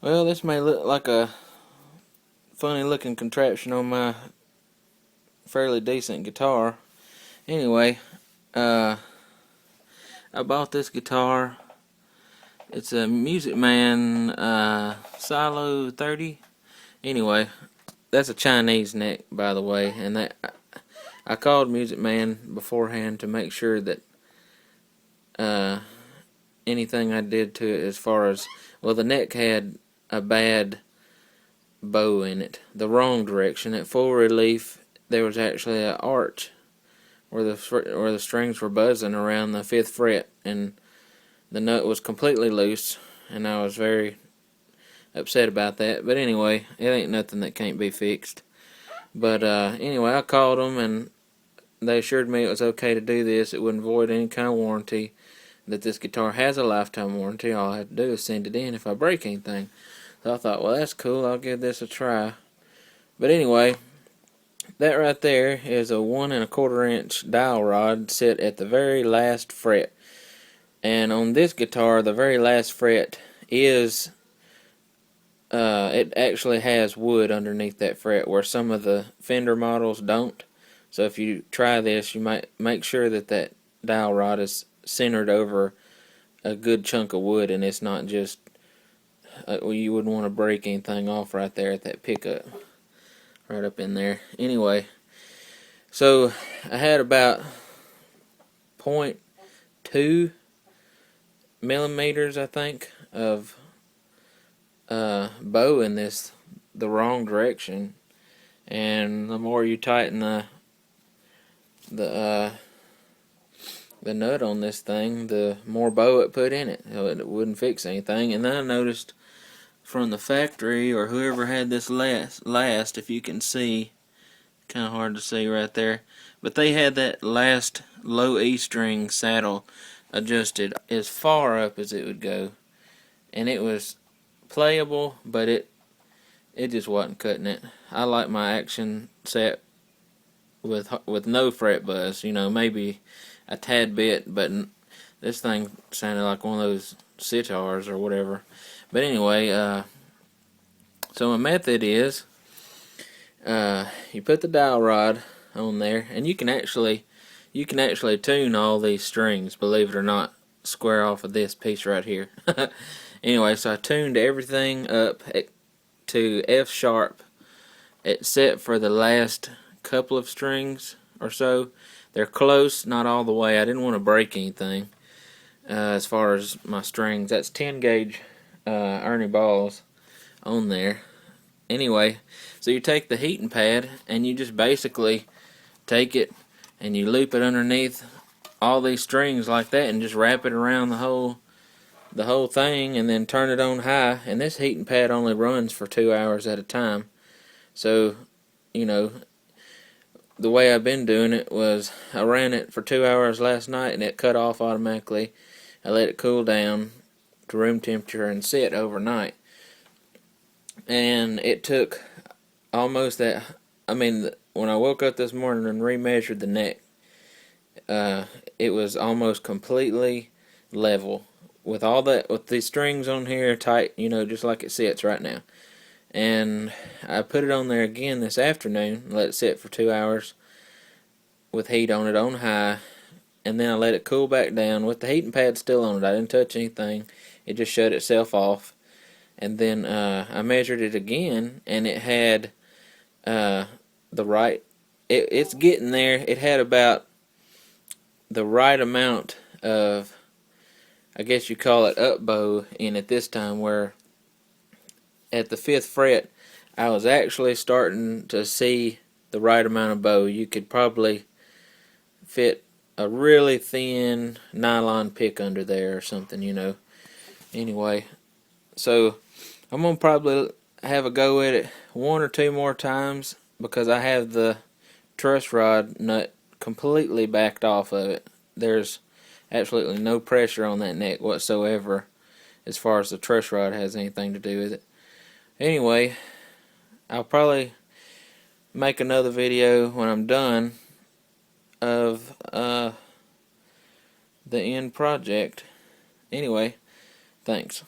Well, this may look like a funny looking contraption on my fairly decent guitar. Anyway, uh, I bought this guitar. It's a Music Man Silo 30. Anyway, that's a Chinese neck, by the way, and that I called Music Man beforehand to make sure that uh, anything I did to it, as far as, well, the neck had a bad bow in it, the wrong direction. At full relief, there was actually an arch where the strings were buzzing around the 5th fret, and the nut was completely loose, and I was very upset about that. But anyway, it ain't nothing that can't be fixed. But anyway, I called them, and they assured me it was okay to do this. It wouldn't void any kind of warranty, that this guitar has a lifetime warranty. All I have to do is send it in if I break anything. So I thought, well, that's cool, I'll give this a try. But anyway, that right there is a 1 1/4 inch dowel rod set at the very last fret. And on this guitar, the very last fret is, it actually has wood underneath that fret, where some of the Fender models don't. So if you try this, you might make sure that that dowel rod is centered over a good chunk of wood, and it's not just, well, you wouldn't want to break anything off right there at that pickup, right up in there. Anyway, so I had about 0.2 millimeters, I think, of bow in this the wrong direction, and the more you tighten the nut on this thing, the more bow it put in it. So it wouldn't fix anything. And then I noticed from the factory, or whoever had this last, if you can see, kind of hard to see right there, but they had that last low E string saddle adjusted as far up as it would go, and it was playable, but it just wasn't cutting it. I like my action set with no fret buzz, maybe a tad bit, but this thing sounded like one of those sitars or whatever. But anyway, so my method is, you put the dowel rod on there, and you can actually tune all these strings, believe it or not, square off of this piece right here. Anyway, so I tuned everything up to F sharp, except for the last couple of strings or so. They're close, not all the way. I didn't want to break anything as far as my strings. That's 10 gauge Ernie balls on there. Anyway, so you take the heating pad, and you just basically take it and you loop it underneath all these strings like that, and just wrap it around the whole thing, and then turn it on high. And this heating pad only runs for 2 hours at a time. So, the way I've been doing it was, I ran it for 2 hours last night, and it cut off automatically. I let it cool down to room temperature and sit overnight. And it took almost that, when I woke up this morning and remeasured the neck, it was almost completely level with all that, with the strings on here tight, just like it sits right now. And I put it on there again this afternoon, let it sit for 2 hours with heat on it on high, and then I let it cool back down with the heating pad still on it. I didn't touch anything, it just shut itself off. And then I measured it again, and it had the right, it's getting there. It had about the right amount of, I guess you call it, up bow in it this time, where at the 5th fret I was actually starting to see the right amount of bow. You could probably fit a really thin nylon pick under there or something, Anyway, so I'm going to probably have a go at it 1 or 2 more times, because I have the truss rod nut completely backed off of it. There's absolutely no pressure on that neck whatsoever as far as the truss rod has anything to do with it. Anyway, I'll probably make another video when I'm done of the end project. Anyway, thanks.